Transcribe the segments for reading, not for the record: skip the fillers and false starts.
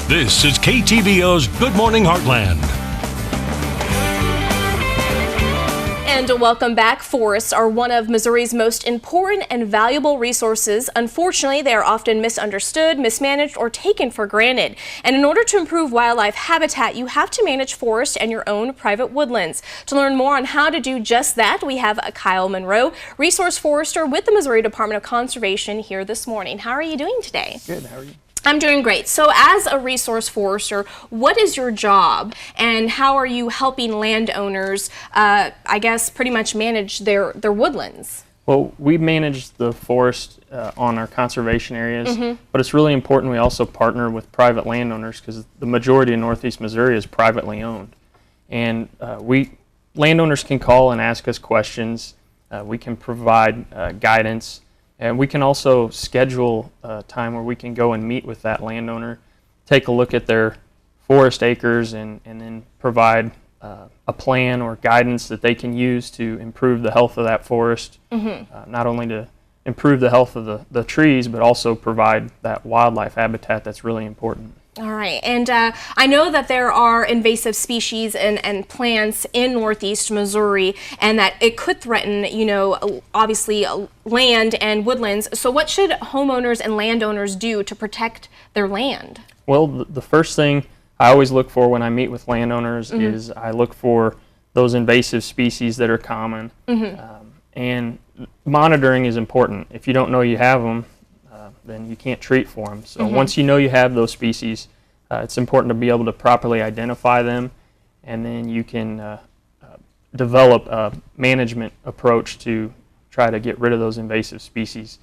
This is KTVO's Good Morning Heartland. And welcome back. Forests are one of Missouri's most important and valuable resources. Unfortunately, they are often misunderstood, mismanaged, or taken for granted. And in order to improve wildlife habitat, you have to manage forests and your own private woodlands. To learn more on how to do just that, we have Kyle Monroe, resource forester with the Missouri Department of Conservation, here this morning. How are you doing today? Good, how are you? I'm doing great. So as a resource forester, what is your job and how are you helping landowners, I guess, pretty much manage their woodlands? Well, we manage the forest on our conservation areas, but it's really important we also partner with private landowners because the majority of Northeast Missouri is privately owned. And landowners can call and ask us questions. We can provide guidance. And we can also schedule a time where we can go and meet with that landowner, take a look at their forest acres, and then provide a plan or guidance that they can use to improve the health of that forest, not only to improve the health of the trees, but also provide that wildlife habitat that's really important. All right, and I know that there are invasive species and plants in Northeast Missouri, and that it could threaten, you know, obviously land and woodlands. So what should homeowners and landowners do to protect their land? Well, the first thing I always look for when I meet with landowners is I look for those invasive species that are common, and monitoring is important. If you don't know you have them, then you can't treat for them. So once you know you have those species, it's important to be able to properly identify them, and then you can develop a management approach to try to get rid of those invasive species.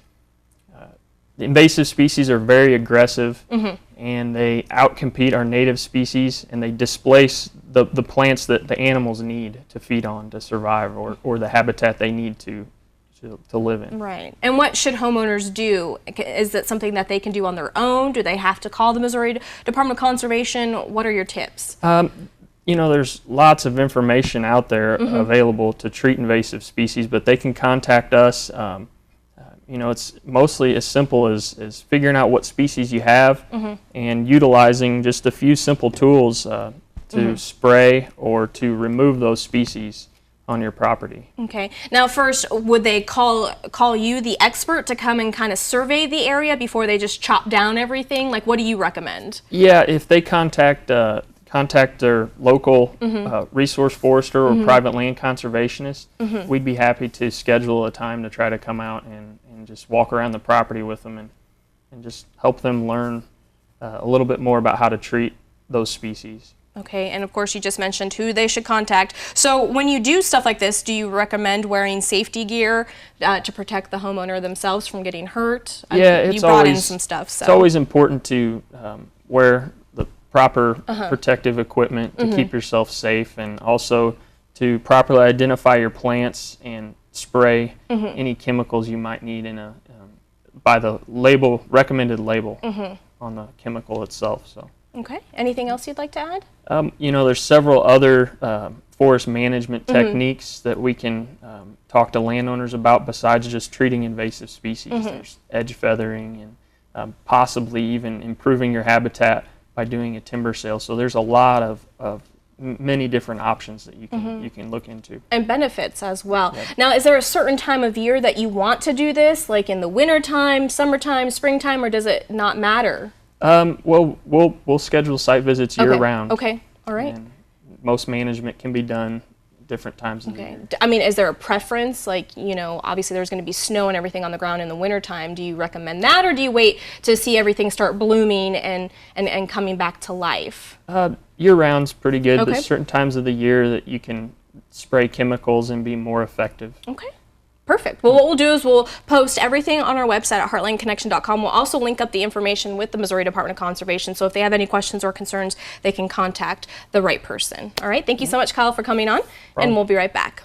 The invasive species are very aggressive, and they outcompete our native species, and they displace the plants that the animals need to feed on to survive, or the habitat they need to live in. Right. And what should homeowners do? Is it something that they can do on their own? Do they have to call the Missouri Department of Conservation? What are your tips? You know, there's lots of information out there available to treat invasive species, but they can contact us. You know, it's mostly as simple as figuring out what species you have and utilizing just a few simple tools to spray or to remove those species on your property. Okay. Now first, would they call you, the expert, to come and kind of survey the area before they just chop down everything? Like, what do you recommend? Yeah, if they contact their local resource forester or private land conservationist, we'd be happy to schedule a time to try to come out and just walk around the property with them and just help them learn a little bit more about how to treat those species. Okay, and of course you just mentioned who they should contact. So when you do stuff like this, do you recommend wearing safety gear to protect the homeowner themselves from getting hurt? Yeah, you brought in some stuff. So. It's always important to wear the proper protective equipment to keep yourself safe, and also to properly identify your plants and spray any chemicals you might need in by the recommended label on the chemical itself. So. Okay. Anything else you'd like to add? You know, there's several other forest management techniques that we can talk to landowners about besides just treating invasive species. There's edge feathering and possibly even improving your habitat by doing a timber sale. So there's a lot of many different options that you can look into. And benefits as well. Yep. Now, is there a certain time of year that you want to do this, like in the wintertime, summertime, springtime, or does it not matter? Well, we'll schedule site visits year-round. Okay. All right. And most management can be done different times of the year. I mean, is there a preference? Like, you know, obviously there's going to be snow and everything on the ground in the wintertime. Do you recommend that, or do you wait to see everything start blooming and coming back to life? Year-round's pretty good. There's certain times of the year that you can spray chemicals and be more effective. Okay. Perfect. Well, what we'll do is we'll post everything on our website at heartlandconnection.com. We'll also link up the information with the Missouri Department of Conservation, so if they have any questions or concerns, they can contact the right person. All right. Thank you so much, Kyle, for coming on, and we'll be right back.